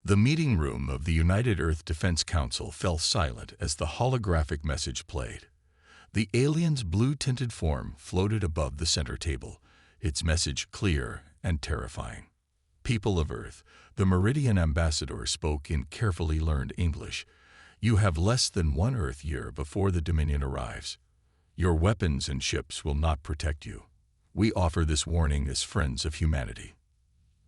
The meeting room of the United Earth Defense Council fell silent as the holographic message played. The alien's blue-tinted form floated above the center table, its message clear and terrifying. People of Earth, the Meridian ambassador spoke in carefully learned English. You have less than 1 Earth year before the Dominion arrives. Your weapons and ships will not protect you. We offer this warning as friends of humanity.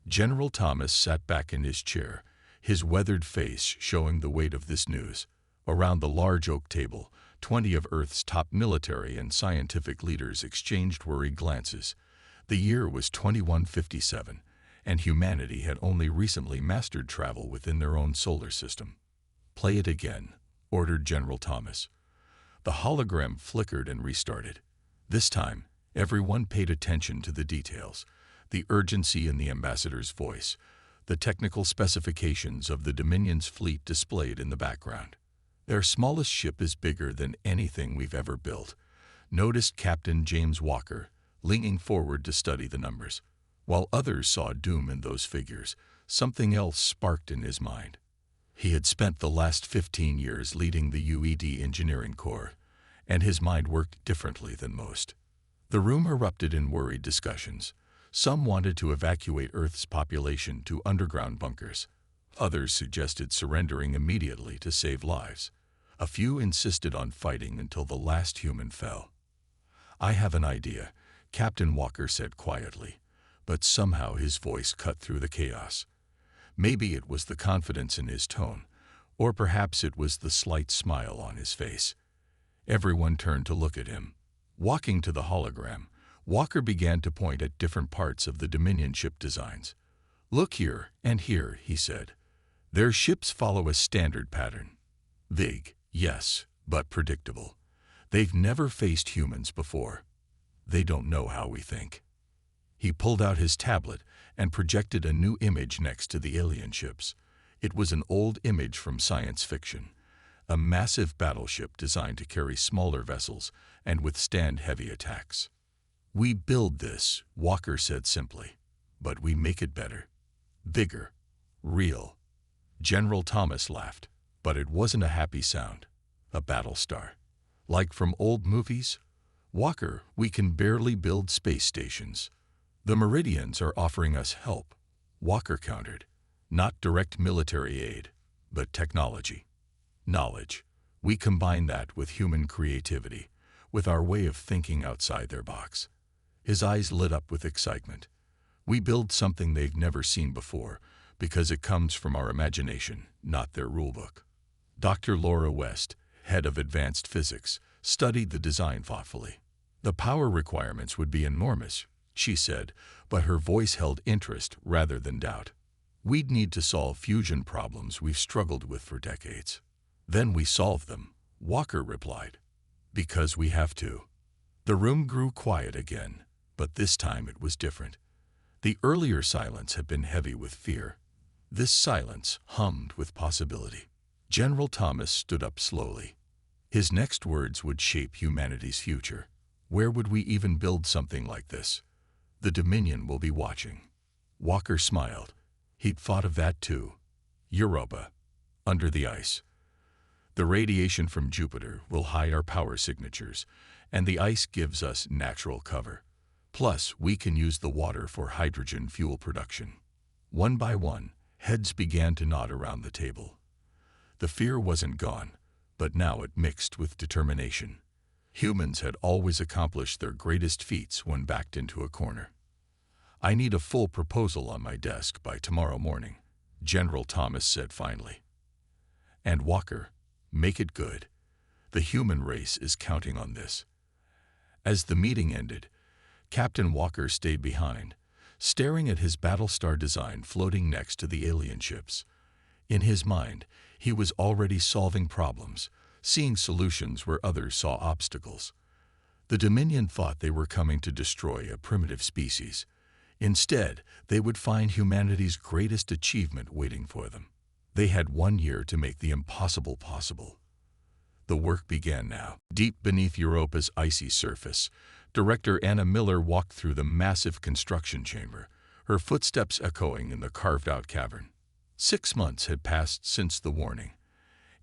General Thomas sat back in his chair, his weathered face showing the weight of this news. Around the large oak table, 20 of Earth's top military and scientific leaders exchanged worried glances. The year was 2157, and humanity had only recently mastered travel within their own solar system. "Play it again," ordered General Thomas. The hologram flickered and restarted. This time, everyone paid attention to the details, the urgency in the ambassador's voice, the technical specifications of the Dominion's fleet displayed in the background. "Their smallest ship is bigger than anything we've ever built," noticed Captain James Walker, leaning forward to study the numbers. While others saw doom in those figures, something else sparked in his mind. He had spent the last 15 years leading the UED Engineering Corps, and his mind worked differently than most. The room erupted in worried discussions. Some wanted to evacuate Earth's population to underground bunkers. Others suggested surrendering immediately to save lives. A few insisted on fighting until the last human fell. "I have an idea," Captain Walker said quietly, but somehow his voice cut through the chaos. Maybe it was the confidence in his tone, or perhaps it was the slight smile on his face. Everyone turned to look at him. Walking to the hologram, Walker began to point at different parts of the Dominion ship designs. "Look here and here," he said. "Their ships follow a standard pattern. Big, yes, but predictable. They've never faced humans before. They don't know how we think." He pulled out his tablet and projected a new image next to the alien ships. It was an old image from science fiction, a massive battleship designed to carry smaller vessels and withstand heavy attacks. "We build this," Walker said simply, "but we make it better. Bigger. Real." General Thomas laughed, but it wasn't a happy sound. "A Battlestar. Like from old movies?" "Walker, we can barely build space stations." "The Meridians are offering us help," Walker countered. "Not direct military aid, but technology. Knowledge. We combine that with human creativity, with our way of thinking outside their box." His eyes lit up with excitement. "We build something they've never seen before, because it comes from our imagination, not their rulebook." Dr. Laura West, head of advanced physics, studied the design thoughtfully. "The power requirements would be enormous," she said, but her voice held interest rather than doubt. "We'd need to solve fusion problems we've struggled with for decades." "Then we solve them," Walker replied. "Because we have to." The room grew quiet again, but this time it was different. The earlier silence had been heavy with fear. This silence hummed with possibility. General Thomas stood up slowly. His next words would shape humanity's future. Where would we even build something like this? "The Dominion will be watching." Walker smiled. He'd thought of that too. Europa. Under the ice. "The radiation from Jupiter will hide our power signatures, and the ice gives us natural cover. Plus, we can use the water for hydrogen fuel production." One by one, heads began to nod around the table. The fear wasn't gone, but now it mixed with determination. Humans had always accomplished their greatest feats when backed into a corner. "I need a full proposal on my desk by tomorrow morning," General Thomas said finally. "And Walker, make it good. The human race is counting on this." As the meeting ended, Captain Walker stayed behind, staring at his Battlestar design floating next to the alien ships. In his mind, he was already solving problems, seeing solutions where others saw obstacles. The Dominion thought they were coming to destroy a primitive species. Instead, they would find humanity's greatest achievement waiting for them. They had 1 year to make the impossible possible. The work began now. Deep beneath Europa's icy surface, Director Anna Miller walked through the massive construction chamber, her footsteps echoing in the carved-out cavern. 6 months had passed since the warning,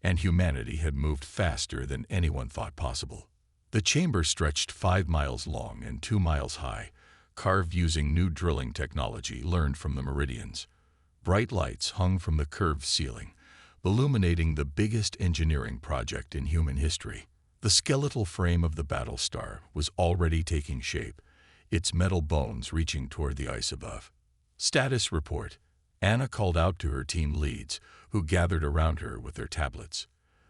and humanity had moved faster than anyone thought possible. The chamber stretched 5 miles long and 2 miles high, carved using new drilling technology learned from the Meridians. Bright lights hung from the curved ceiling, illuminating the biggest engineering project in human history. The skeletal frame of the Battlestar was already taking shape, its metal bones reaching toward the ice above. Status report. Anna called out to her team leads, who gathered around her with their tablets.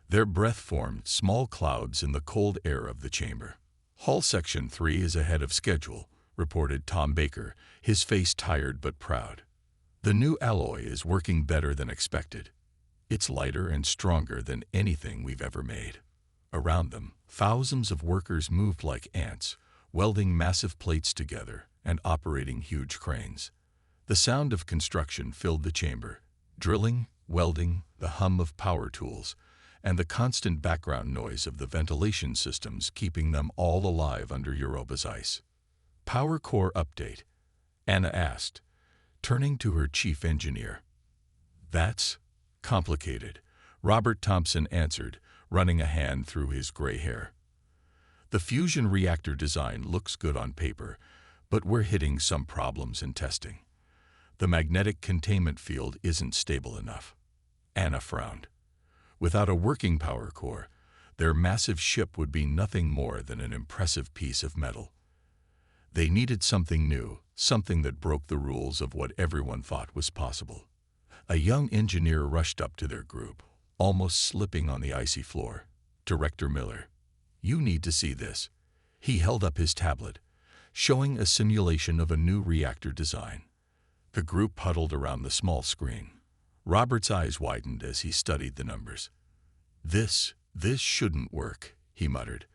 Their breath formed small clouds in the cold air of the chamber. Hull Section 3 is ahead of schedule, reported Tom Baker, his face tired but proud. The new alloy is working better than expected. It's lighter and stronger than anything we've ever made. Around them, thousands of workers moved like ants, welding massive plates together and operating huge cranes. The sound of construction filled the chamber, drilling, welding, the hum of power tools, and the constant background noise of the ventilation systems keeping them all alive under Europa's ice. Power core update, Anna asked, turning to her chief engineer. That's complicated, Robert Thompson answered, running a hand through his gray hair. The fusion reactor design looks good on paper, but we're hitting some problems in testing. The magnetic containment field isn't stable enough. Anna frowned. Without a working power core, their massive ship would be nothing more than an impressive piece of metal. They needed something new, something that broke the rules of what everyone thought was possible. A young engineer rushed up to their group, almost slipping on the icy floor. Director Miller, you need to see this. He held up his tablet, showing a simulation of a new reactor design. The group huddled around the small screen. Robert's eyes widened as he studied the numbers. This shouldn't work, he muttered.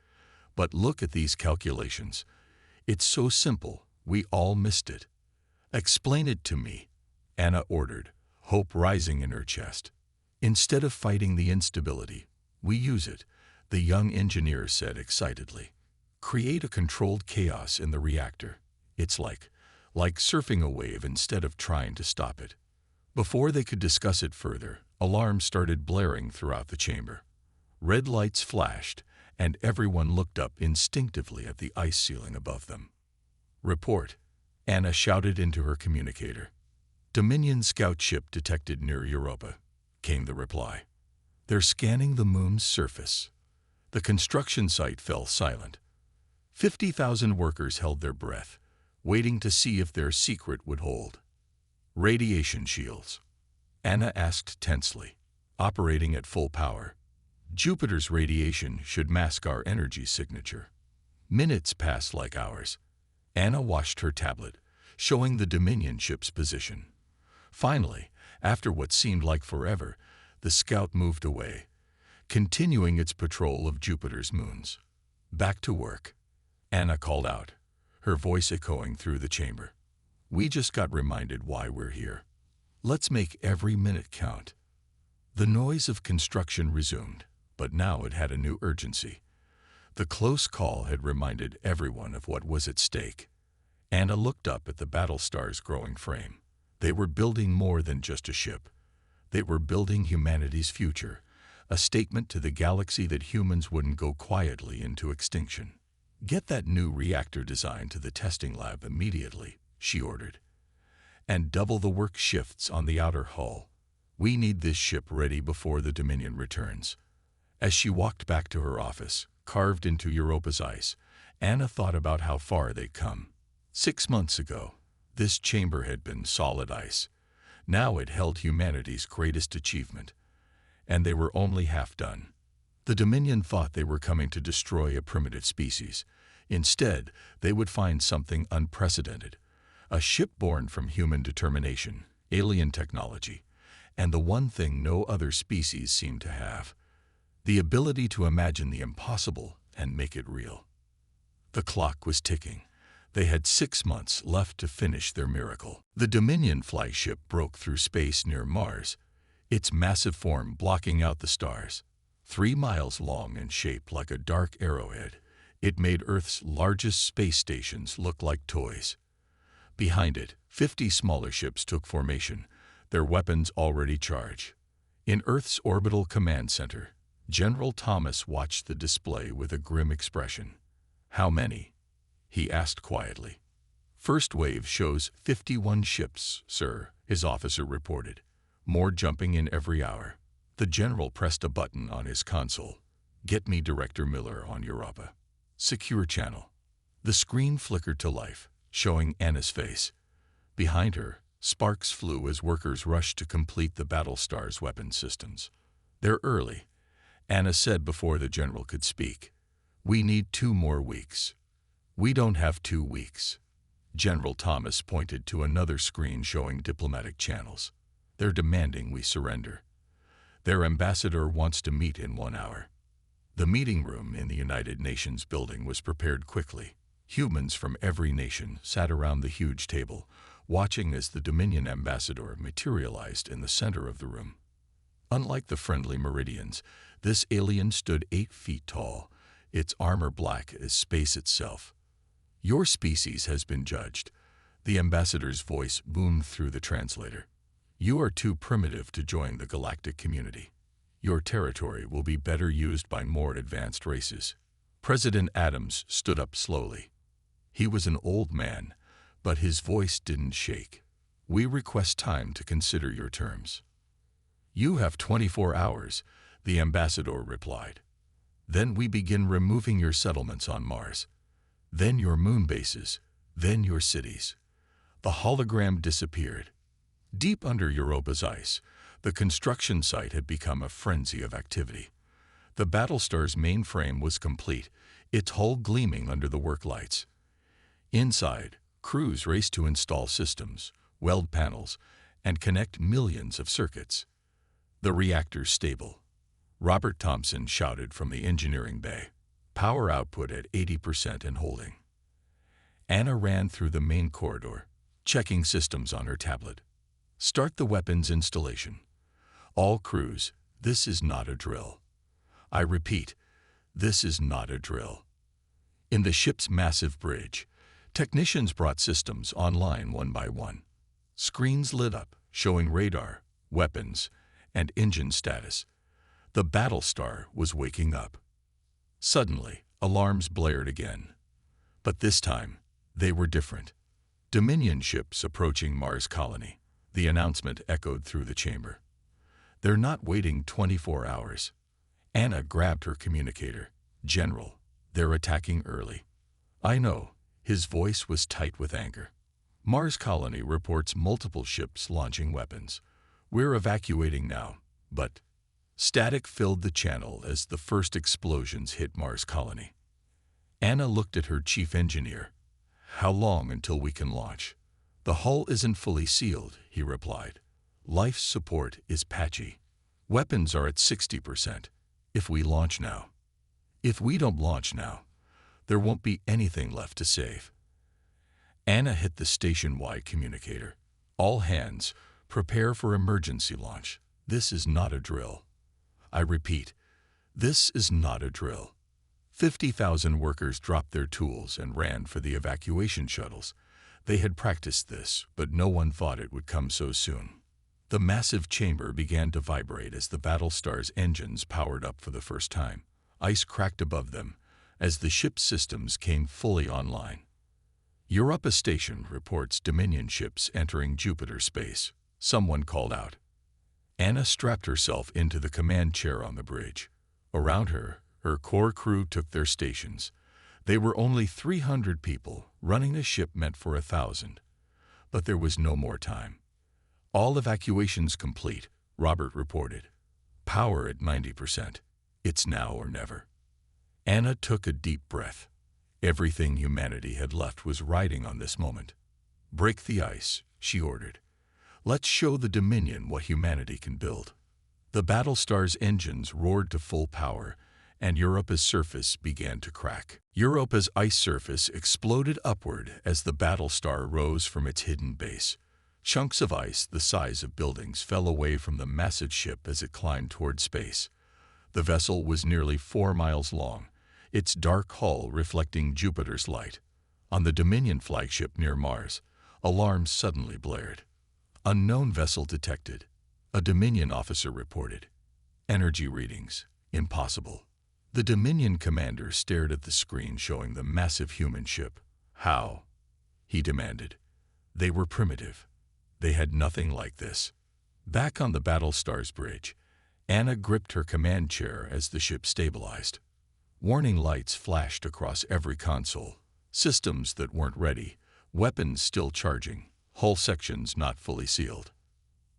But look at these calculations. It's so simple, we all missed it. Explain it to me, Anna ordered, hope rising in her chest. Instead of fighting the instability, we use it, the young engineer said excitedly. Create a controlled chaos in the reactor. It's like surfing a wave instead of trying to stop it. Before they could discuss it further, alarms started blaring throughout the chamber. Red lights flashed, and everyone looked up instinctively at the ice ceiling above them. Report, Anna shouted into her communicator. Dominion scout ship detected near Europa, came the reply. They're scanning the moon's surface. The construction site fell silent. 50,000 workers held their breath, waiting to see if their secret would hold. Radiation shields, Anna asked tensely, operating at full power. Jupiter's radiation should mask our energy signature. Minutes passed like hours. Anna watched her tablet, showing the Dominion ship's position. Finally, after what seemed like forever, the scout moved away, continuing its patrol of Jupiter's moons. Back to work, Anna called out, her voice echoing through the chamber. We just got reminded why we're here. Let's make every minute count. The noise of construction resumed, but now it had a new urgency. The close call had reminded everyone of what was at stake. Anna looked up at the Battlestar's growing frame. They were building more than just a ship. They were building humanity's future, a statement to the galaxy that humans wouldn't go quietly into extinction. Get that new reactor design to the testing lab immediately, she ordered. And double the work shifts on the outer hull. We need this ship ready before the Dominion returns. As she walked back to her office, carved into Europa's ice, Anna thought about how far they'd come. 6 months ago, this chamber had been solid ice. Now it held humanity's greatest achievement. And they were only half done. The Dominion thought they were coming to destroy a primitive species. Instead, they would find something unprecedented. A ship born from human determination, alien technology, and the one thing no other species seemed to have: the ability to imagine the impossible and make it real. The clock was ticking. They had 6 months left to finish their miracle. The Dominion flagship broke through space near Mars, its massive form blocking out the stars. 3 miles long and shaped like a dark arrowhead, it made Earth's largest space stations look like toys. Behind it, 50 smaller ships took formation, their weapons already charged. In Earth's orbital command center, General Thomas watched the display with a grim expression. "How many?" he asked quietly. "First wave shows 51 ships, sir," his officer reported. "More jumping in every hour." The general pressed a button on his console. "Get me Director Miller on Europa. Secure channel." The screen flickered to life, showing Anna's face. Behind her, sparks flew as workers rushed to complete the Battlestar's weapon systems. "They're early," Anna said before the general could speak. "We need 2 more weeks." "We don't have 2 weeks." General Thomas pointed to another screen showing diplomatic channels. "They're demanding we surrender. Their ambassador wants to meet in 1 hour." The meeting room in the United Nations building was prepared quickly. Humans from every nation sat around the huge table, watching as the Dominion ambassador materialized in the center of the room. Unlike the friendly Meridians, this alien stood 8 feet tall, its armor black as space itself. "Your species has been judged," the ambassador's voice boomed through the translator. "You are too primitive to join the galactic community. Your territory will be better used by more advanced races." President Adams stood up slowly. He was an old man, but his voice didn't shake. "We request time to consider your terms." "You have 24 hours, the ambassador replied. "Then we begin removing your settlements on Mars. Then your moon bases, then your cities." The hologram disappeared. Deep under Europa's ice, the construction site had become a frenzy of activity. The Battlestar's mainframe was complete, its hull gleaming under the work lights. Inside, crews raced to install systems, weld panels, and connect millions of circuits. "The reactor's stable," Robert Thompson shouted from the engineering bay. "Power output at 80% and holding." Anna ran through the main corridor, checking systems on her tablet. "Start the weapons installation. All crews, this is not a drill. I repeat, this is not a drill." In the ship's massive bridge, technicians brought systems online one by one. Screens lit up, showing radar, weapons, and engine status. The Battlestar was waking up. Suddenly, alarms blared again. But this time, they were different. "Dominion ships approaching Mars colony," the announcement echoed through the chamber. "They're not waiting 24 hours. Anna grabbed her communicator. "General, they're attacking early." "I know." His voice was tight with anger. "Mars colony reports multiple ships launching weapons. We're evacuating now, but..." Static filled the channel as the first explosions hit Mars colony. Anna looked at her chief engineer. "How long until we can launch?" "The hull isn't fully sealed," he replied. "Life support is patchy. Weapons are at 60%. If we launch now." "If we don't launch now, there won't be anything left to save." Anna hit the station-wide communicator. "All hands, prepare for emergency launch. This is not a drill. I repeat, this is not a drill." 50,000 workers dropped their tools and ran for the evacuation shuttles. They had practiced this, but no one thought it would come so soon. The massive chamber began to vibrate as the Battlestar's engines powered up for the first time. Ice cracked above them as the ship's systems came fully online. "Europa Station reports Dominion ships entering Jupiter space," someone called out. Anna strapped herself into the command chair on the bridge. Around her, her core crew took their stations. They were only 300 people, running a ship meant for 1,000. But there was no more time. "All evacuations complete," Robert reported. "Power at 90%. It's now or never." Anna took a deep breath. Everything humanity had left was riding on this moment. "Break the ice," she ordered. "Let's show the Dominion what humanity can build." The Battlestar's engines roared to full power, and Europa's surface began to crack. Europa's ice surface exploded upward as the Battlestar rose from its hidden base. Chunks of ice the size of buildings fell away from the massive ship as it climbed toward space. The vessel was nearly 4 miles long, its dark hull reflecting Jupiter's light. On the Dominion flagship near Mars, alarms suddenly blared. Unknown vessel detected. A Dominion officer reported. Energy readings. Impossible. The Dominion commander stared at the screen showing the massive human ship. How? He demanded. They were primitive. They had nothing like this. Back on the Battlestar's bridge, Anna gripped her command chair as the ship stabilized. Warning lights flashed across every console. Systems that weren't ready, weapons still charging, hull sections not fully sealed.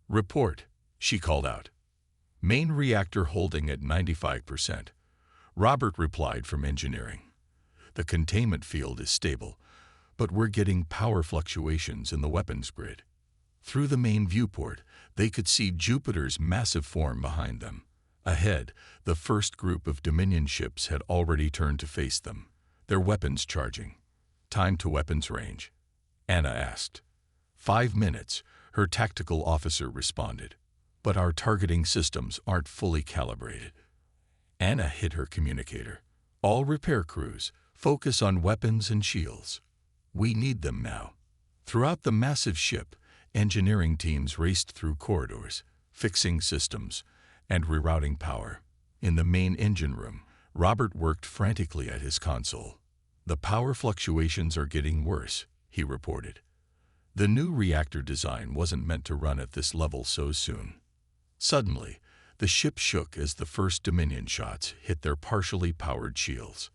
Report, she called out. Main reactor holding at 95%. Robert replied from engineering. The containment field is stable, but we're getting power fluctuations in the weapons grid. Through the main viewport, they could see Jupiter's massive form behind them. Ahead, the first group of Dominion ships had already turned to face them, their weapons charging. Time to weapons range? Anna asked. 5 minutes, her tactical officer responded. But our targeting systems aren't fully calibrated. Anna hit her communicator. All repair crews, focus on weapons and shields. We need them now. Throughout the massive ship, engineering teams raced through corridors, fixing systems, and rerouting power. In the main engine room, Robert worked frantically at his console. The power fluctuations are getting worse, he reported. The new reactor design wasn't meant to run at this level so soon. Suddenly, the ship shook as the first Dominion shots hit their partially powered shields.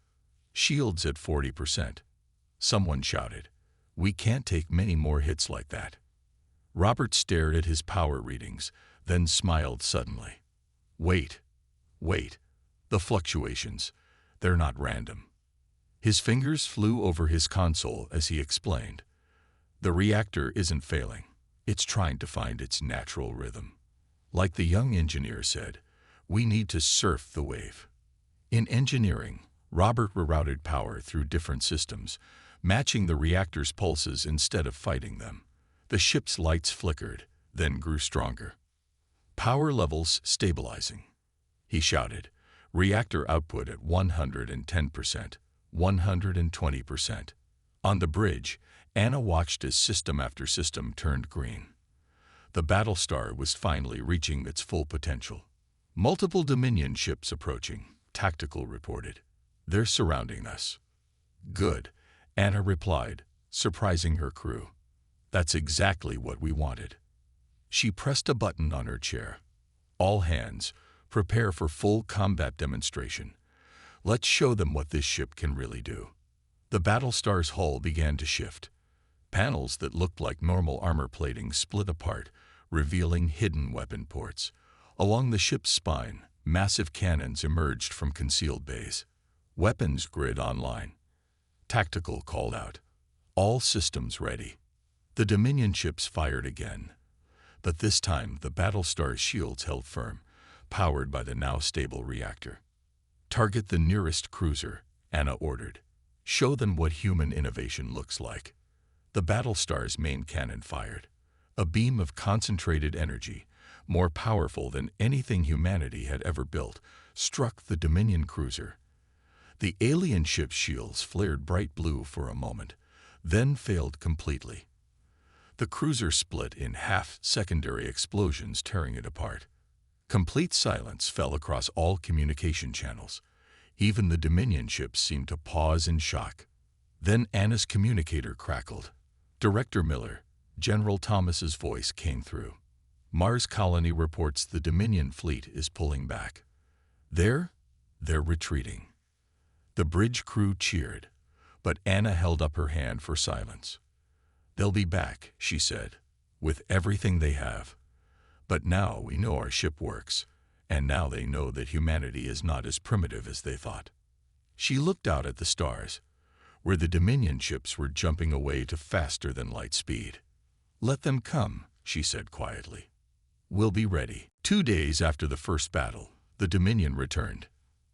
Shields at 40%. Someone shouted, "We can't take many more hits like that." Robert stared at his power readings, then smiled suddenly. Wait. The fluctuations, they're not random. His fingers flew over his console as he explained. The reactor isn't failing. It's trying to find its natural rhythm. Like the young engineer said, we need to surf the wave. In engineering, Robert rerouted power through different systems, matching the reactor's pulses instead of fighting them. The ship's lights flickered, then grew stronger. Power levels stabilizing. He shouted, reactor output at 110%, 120%. On the bridge, Anna watched as system after system turned green. The Battlestar was finally reaching its full potential. Multiple Dominion ships approaching, Tactical reported. They're surrounding us. Good, Anna replied, surprising her crew. That's exactly what we wanted. She pressed a button on her chair. All hands, prepare for full combat demonstration. Let's show them what this ship can really do. The Battlestar's hull began to shift. Panels that looked like normal armor plating split apart, revealing hidden weapon ports. Along the ship's spine, massive cannons emerged from concealed bays. Weapons grid online. Tactical called out. All systems ready. The Dominion ships fired again. But this time, the Battlestar's shields held firm, powered by the now stable reactor. Target the nearest cruiser, Anna ordered. Show them what human innovation looks like. The Battlestar's main cannon fired. A beam of concentrated energy, more powerful than anything humanity had ever built, struck the Dominion cruiser. The alien ship's shields flared bright blue for a moment, then failed completely. The cruiser split in half, secondary explosions tearing it apart. Complete silence fell across all communication channels. Even the Dominion ships seemed to pause in shock. Then Anna's communicator crackled. Director Miller, General Thomas's voice came through. Mars Colony reports the Dominion fleet is pulling back. They're retreating. The bridge crew cheered, but Anna held up her hand for silence. They'll be back, she said, with everything they have. But now we know our ship works, and now they know that humanity is not as primitive as they thought. She looked out at the stars, where the Dominion ships were jumping away to faster than light speed. Let them come, she said quietly. We'll be ready. 2 days after the first battle, the Dominion returned,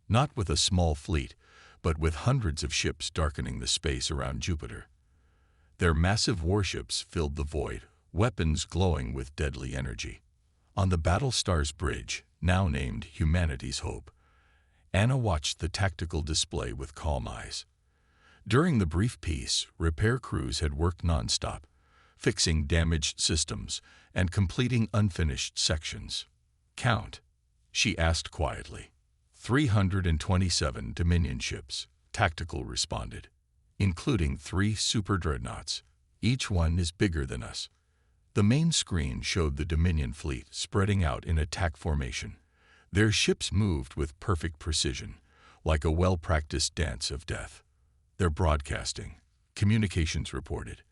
not with a small fleet, but with hundreds of ships darkening the space around Jupiter. Their massive warships filled the void, weapons glowing with deadly energy. On the Battlestar's bridge, now named Humanity's Hope, Anna watched the tactical display with calm eyes. During the brief peace, repair crews had worked nonstop, fixing damaged systems and completing unfinished sections. "Count," she asked quietly. 327 Dominion ships, Tactical responded, including 3 super dreadnoughts. Each one is bigger than us. The main screen showed the Dominion fleet spreading out in attack formation. Their ships moved with perfect precision, like a well-practiced dance of death. "They're broadcasting," communications reported.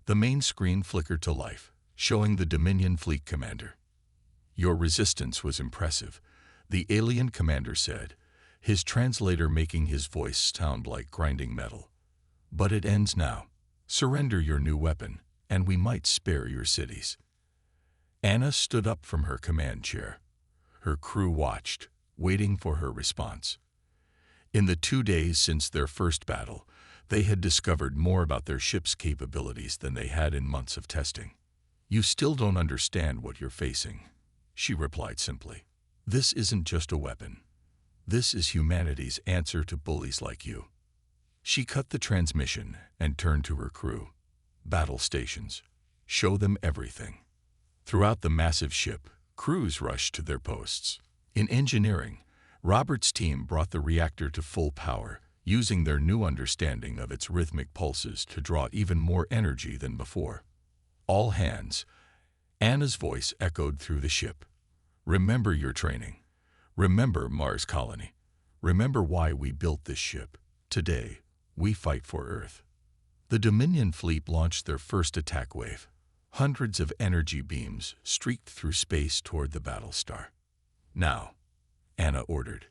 The main screen flickered to life, showing the Dominion fleet commander. "Your resistance was impressive," the alien commander said, his translator making his voice sound like grinding metal. "But it ends now. Surrender your new weapon, and we might spare your cities." Anna stood up from her command chair. Her crew watched, waiting for her response. In the 2 days since their first battle, they had discovered more about their ship's capabilities than they had in months of testing. "You still don't understand what you're facing," she replied simply. "This isn't just a weapon. This is humanity's answer to bullies like you." She cut the transmission and turned to her crew. "Battle stations. Show them everything." Throughout the massive ship, crews rushed to their posts. In engineering, Robert's team brought the reactor to full power, using their new understanding of its rhythmic pulses to draw even more energy than before. "All hands," Anna's voice echoed through the ship. "Remember your training. Remember Mars Colony. Remember why we built this ship. Today, we fight for Earth." The Dominion fleet launched their first attack wave. Hundreds of energy beams streaked through space toward the Battlestar. "Now," Anna ordered.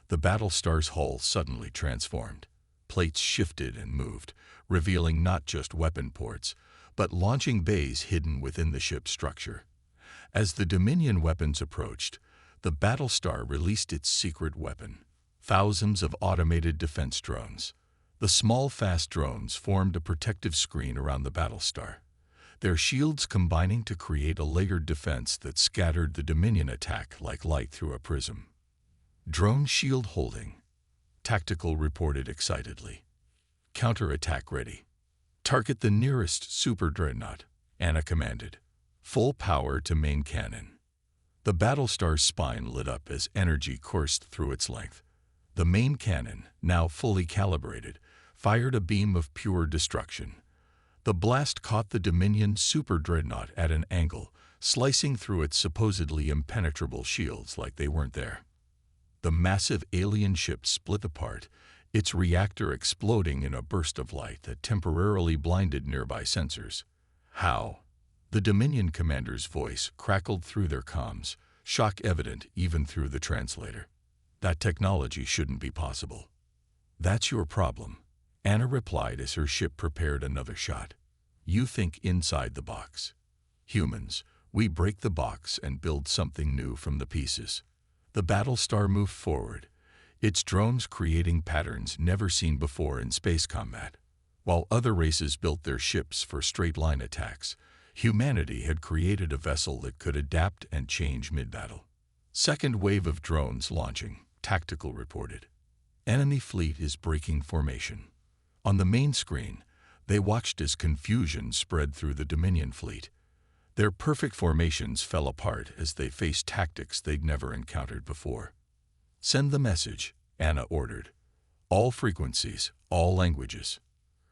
The Battlestar's hull suddenly transformed. Plates shifted and moved, revealing not just weapon ports, but launching bays hidden within the ship's structure. As the Dominion weapons approached, the Battlestar released its secret weapon: thousands of automated defense drones. The small, fast drones formed a protective screen around the Battlestar, their shields combining to create a layered defense that scattered the Dominion attack like light through a prism. "Drone shield holding," Tactical reported excitedly. "Counterattack ready. Target the nearest super dreadnought," Anna commanded. "Full power to main cannon." The Battlestar's spine lit up as energy coursed through its length. The main cannon, now fully calibrated, fired a beam of pure destruction. The blast caught the Dominion super dreadnought at an angle, slicing through its supposedly impenetrable shields like they weren't there. The massive alien ship split apart, its reactor exploding in a burst of light that temporarily blinded nearby sensors. "How?" The Dominion commander's voice crackled through their comms, shock evident even through the translator. "That technology shouldn't be possible." "That's your problem," Anna replied as her ship prepared another shot. "You think inside the box. Humans, we break the box and build something new from the pieces." The Battlestar moved forward, its drones creating patterns never seen before in space combat. While other races built their ships for straight-line attacks, humanity had created a vessel that could adapt and change mid-battle. "Second wave of drones launching," Tactical reported. "Enemy fleet is breaking formation." On the main screen, they watched as confusion spread through the Dominion fleet. Their perfect formations fell apart as they faced tactics they'd never encountered before. "Send the message," Anna ordered. "All frequencies, all languages."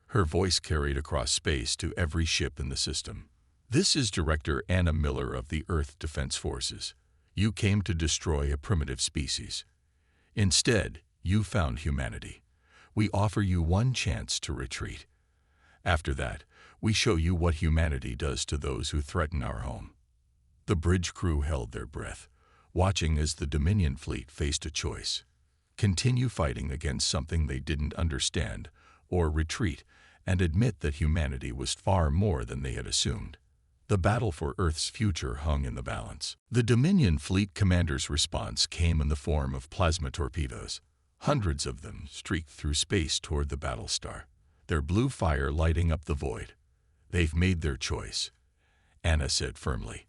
Her voice carried across space to every ship in the system. "This is Director Anna Miller of the Earth Defense Forces. You came to destroy a primitive species. Instead, you found humanity. We offer you one chance to retreat. After that, we show you what humanity does to those who threaten our home." The bridge crew held their breath, watching as the Dominion fleet faced a choice: continue fighting against something they didn't understand, or retreat and admit that humanity was far more than they had assumed. The battle for Earth's future hung in the balance. The Dominion fleet commander's response came in the form of plasma torpedoes. Hundreds of them streaked through space toward the Battlestar, their blue fire lighting up the void. "They've made their choice," Anna said firmly.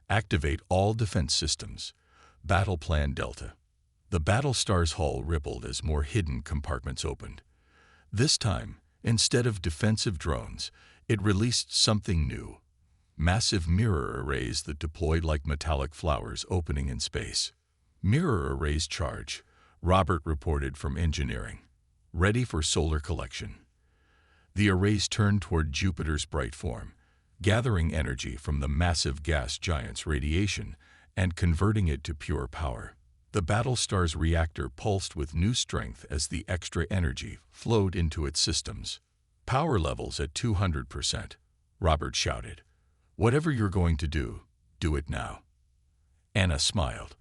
"Activate all defense systems. Battle Plan Delta." The Battlestar's hull rippled as more hidden compartments opened. This time, instead of defensive drones, It released something new, massive mirror arrays that deployed like metallic flowers opening in space. Mirror arrays charge, Robert reported from engineering. Ready for solar collection. The arrays turned toward Jupiter's bright form, gathering energy from the massive gas giant's radiation and converting it to pure power. The Battlestar's reactor pulsed with new strength as the extra energy flowed into its systems. Power levels at 200%, Robert shouted. Whatever you're going to do it now. Anna smiled.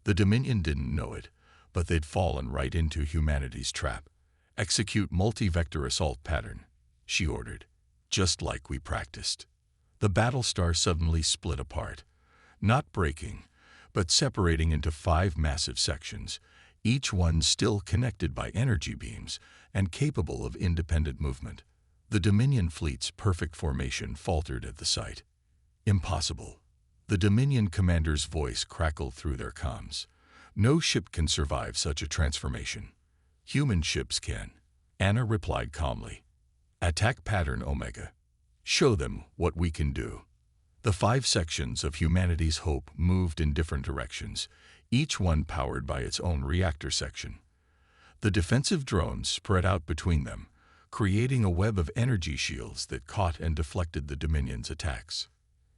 The Dominion didn't know it, but they'd fallen right into humanity's trap. Execute multi-vector assault pattern, she ordered, just like we practiced. The Battlestar suddenly split apart, not breaking, but separating into 5 massive sections, each one still connected by energy beams and capable of independent movement. The Dominion fleet's perfect formation faltered at the sight. Impossible. The Dominion commander's voice crackled through their comms. No ship can survive such a transformation. Human ships can, Anna replied calmly. Attack pattern Omega. Show them what we can do. The 5 sections of humanity's hope moved in different directions, each one powered by its own reactor section. The defensive drones spread out between them, creating a web of energy shields that caught and deflected the Dominion's attacks.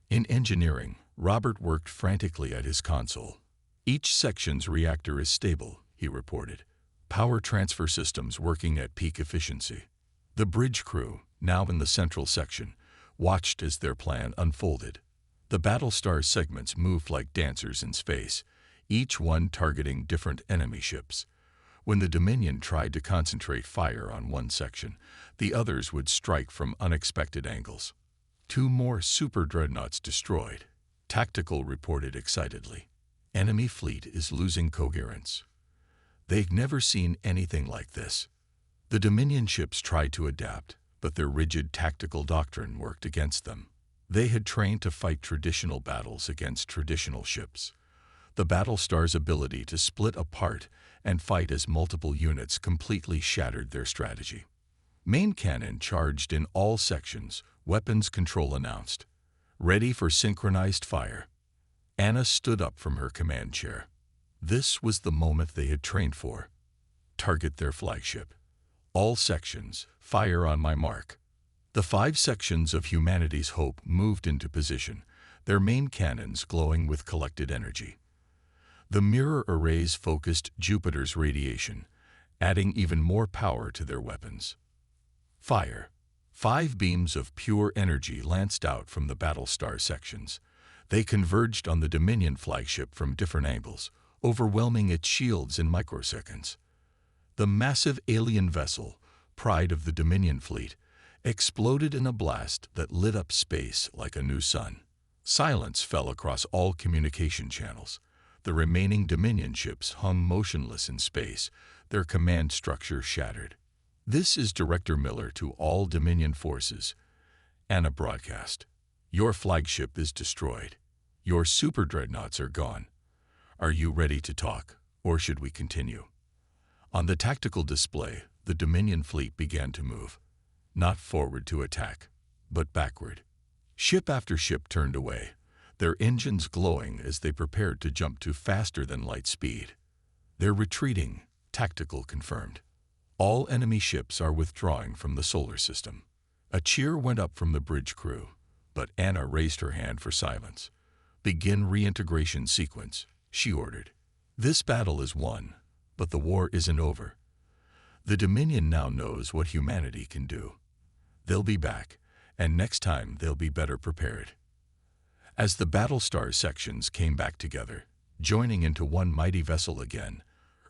In engineering, Robert worked frantically at his console. Each section's reactor is stable, he reported. Power transfer systems working at peak efficiency. The bridge crew, now in the central section, watched as their plan unfolded. The Battlestar segments moved like dancers in space, each one targeting different enemy ships. When the Dominion tried to concentrate fire on one section, the others would strike from unexpected angles. 2 more super dreadnoughts destroyed, Tactical reported excitedly. Enemy fleet is losing coherence. They've never seen anything like this. The Dominion ships tried to adapt, but their rigid tactical doctrine worked against them. They had trained to fight traditional battles against traditional ships. The Battlestar's ability to split apart and fight as multiple units completely shattered their strategy. Main cannon charged in all sections, weapons control announced. Ready for synchronized fire. Anna stood up from her command chair. This was the moment they had trained for. Target their flagship. All sections, fire on my mark. The 5 sections of humanity's hope moved into position, their main cannons glowing with collected energy. The mirror arrays focused Jupiter's radiation, adding even more power to their weapons. Fire. 5 beams of pure energy lanced out from the Battlestar sections. They converged on the Dominion flagship from different angles, overwhelming its shields in microseconds. The massive alien vessel, pride of the Dominion fleet, exploded in a blast that lit up space like a new sun. Silence fell across all communication channels. The remaining Dominion ships hung motionless in space, their command structure shattered. This is Director Miller to all Dominion forces. Anna broadcast. Your flagship is destroyed. Your super dreadnoughts are gone. Are you ready to talk, or should we continue? On the tactical display, the Dominion fleet began to move. Not forward to attack, but backward. Ship after ship turned away, their engines glowing as they prepared to jump to faster-than-light speed. They're retreating, Tactical confirmed. All enemy ships are withdrawing from the solar system. A cheer went up from the bridge crew, but Anna raised her hand for silence. Begin reintegration sequence, she ordered. This battle is won, but the war isn't over. The Dominion now knows what humanity can do. They'll be back, and next time they'll be better prepared. As the Battlestar sections came back together, joining into one mighty vessel again,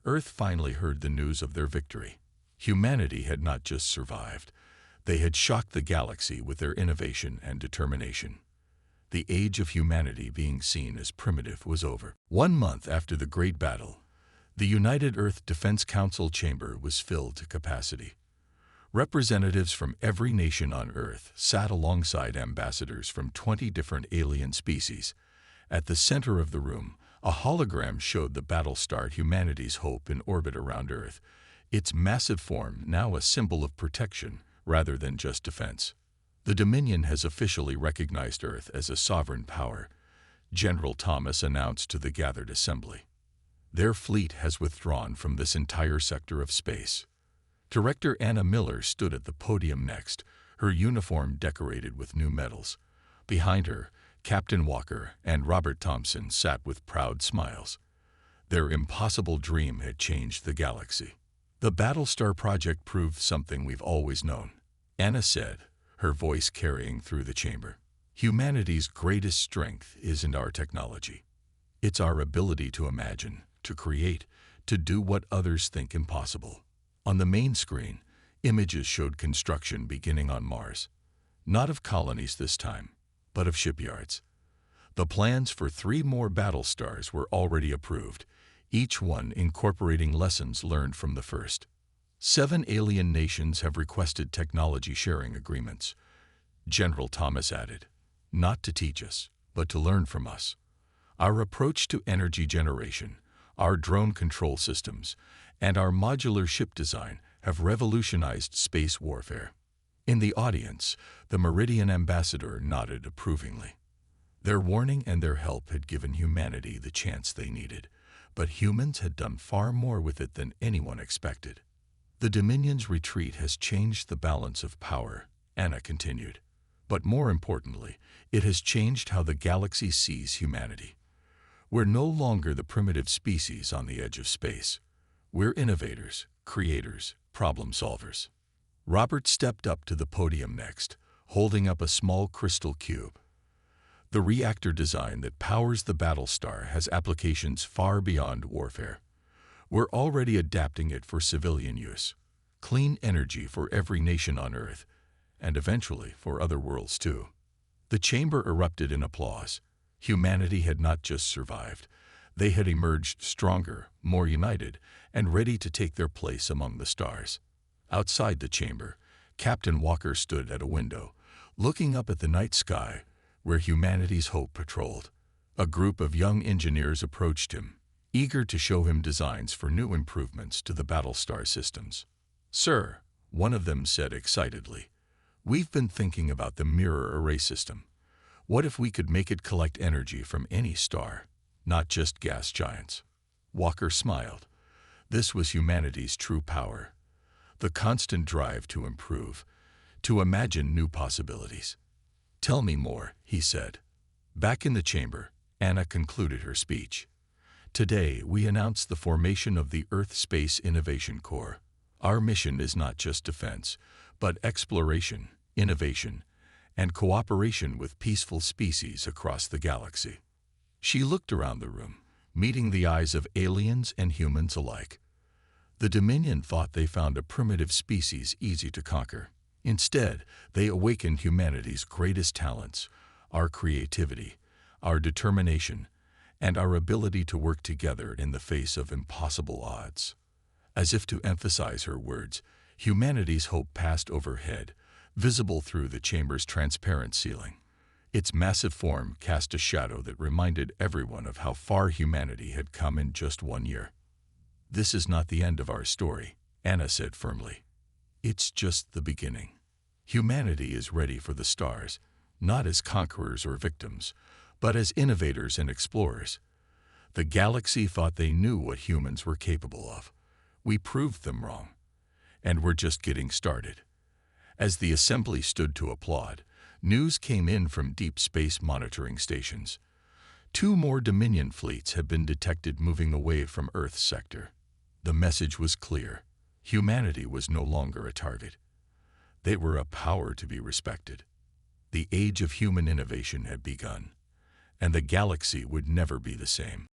Earth finally heard the news of their victory. Humanity had not just survived. They had shocked the galaxy with their innovation and determination. The age of humanity being seen as primitive was over. 1 month after the Great Battle, the United Earth Defense Council chamber was filled to capacity. Representatives from every nation on Earth sat alongside ambassadors from 20 different alien species. At the center of the room, a hologram showed the Battlestar, humanity's hope, in orbit around Earth, its massive form now a symbol of protection rather than just defense. The Dominion has officially recognized Earth as a sovereign power, General Thomas announced to the gathered assembly. Their fleet has withdrawn from this entire sector of space. Director Anna Miller stood at the podium next, her uniform decorated with new medals. Behind her, Captain Walker and Robert Thompson sat with proud smiles. Their impossible dream had changed the galaxy. The Battlestar project proved something we've always known, Anna said, her voice carrying through the chamber. Humanity's greatest strength isn't our technology. It's our ability to imagine, to create, to do what others think impossible. On the main screen, images showed construction beginning on Mars. Not of colonies this time, but of shipyards. The plans for 3 more Battlestars were already approved, each one incorporating lessons learned from the first. 7 alien nations have requested technology sharing agreements. General Thomas added, not to teach us, but to learn from us. Our approach to energy generation, our drone control systems, and our modular ship design have revolutionized space warfare. In the audience, the Meridian ambassador nodded approvingly. Their warning and their help had given humanity the chance they needed, but humans had done far more with it than anyone expected. The Dominion's retreat has changed the balance of power, Anna continued. But more importantly, it has changed how the galaxy sees humanity. We're no longer the primitive species on the edge of space. We're innovators, creators, problem solvers. Robert stepped up to the podium next, holding up a small crystal cube. The reactor design that powers the Battlestar has applications far beyond warfare. We're already adapting it for civilian use. Clean energy for every nation on Earth, and eventually for other worlds too. The chamber erupted in applause. Humanity had not just survived. They had emerged stronger, more united, and ready to take their place among the stars. Outside the chamber, Captain Walker stood at a window, looking up at the night sky, where humanity's hope patrolled. A group of young engineers approached him, eager to show him designs for new improvements to the Battlestar systems. "Sir," one of them said excitedly, "we've been thinking about the mirror array system. What if we could make it collect energy from any star, not just gas giants?" Walker smiled. This was humanity's true power. The constant drive to improve, to imagine new possibilities. "Tell me more," he said. Back in the chamber, Anna concluded her speech. "Today, we announce the formation of the Earth Space Innovation Corps. Our mission is not just defense, but exploration, innovation, and cooperation with peaceful species across the galaxy." She looked around the room, meeting the eyes of aliens and humans alike. The Dominion thought they found a primitive species easy to conquer. Instead, they awakened humanity's greatest talents, our creativity, our determination, and our ability to work together in the face of impossible odds. As if to emphasize her words, humanity's hope passed overhead, visible through the chamber's transparent ceiling. Its massive form cast a shadow that reminded everyone of how far humanity had come in just 1 year. "This is not the end of our story," Anna said firmly. "It's just the beginning. Humanity is ready for the stars, not as conquerors or victims, but as innovators and explorers. The galaxy thought they knew what humans were capable of. We proved them wrong, and we're just getting started." As the assembly stood to applaud, news came in from deep space monitoring stations. 2 more Dominion fleets had been detected moving away from Earth's sector. The message was clear. Humanity was no longer a target. They were a power to be respected. The age of human innovation had begun, and the galaxy would never be the same.